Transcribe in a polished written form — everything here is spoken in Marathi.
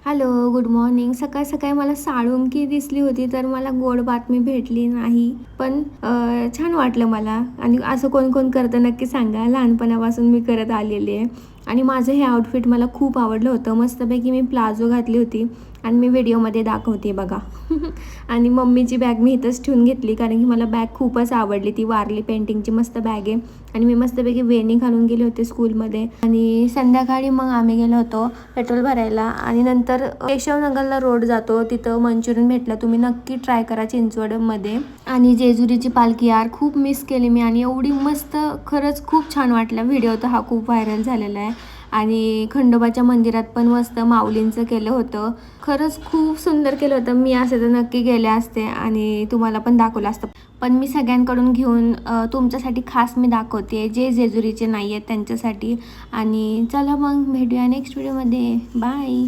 Hello, good morning. सकाळ सकाळी मला साळुंकी दिसली होती, तर मला गोड बातमी भेटली नाही. पण छान वाटलं मला. आणि असं कोण कोण करतं नक्की सांगा. लहानपणापासून मी करत आलेली आहे. आणि माझं हे आउटफिट मला खूप आवडलं होतं. मस्तपैकी मी प्लाझो घातली होती आणि मी व्हिडिओमध्ये दाखवते बघा. आणि मम्मीची बॅग मी इथंच ठेवून घेतली, कारण की मला बॅग खूपच आवडली. ती वारली पेंटिंगची मस्त बॅग आहे. आणि मी मस्तपैकी वेणी घालून गेले होते स्कूलमध्ये. आणि संध्याकाळी मग आम्ही गेलो होतो पेट्रोल भरायला. आणि नंतर केशवनगरला रोड जातो, तिथं मंचुरियन भेटलं. तुम्ही नक्की ट्राय करा चिंचवडमध्ये. आणि जेजुरीची पालखी यार खूप मिस केली मी. आणि एवढी मस्त, खरंच खूप छान वाटलं. व्हिडिओ तर हा खूप व्हायरल झालेला आहे. आणि खंडोबाच्या मंदिरात पण मस्त माऊलींचं केलं होतं. खरंच खूप सुंदर केलं होतं. मी असे तर नक्की गेले असते आणि तुम्हाला पण दाखवलं असतं. पण मी सगळ्यांकडून घेऊन तुमच्यासाठी खास मी दाखवते, जे जेजुरीचे नाही आहेत त्यांच्यासाठी. आणि चला मग भेटूया नेक्स्ट व्हिडिओमध्ये. बाय.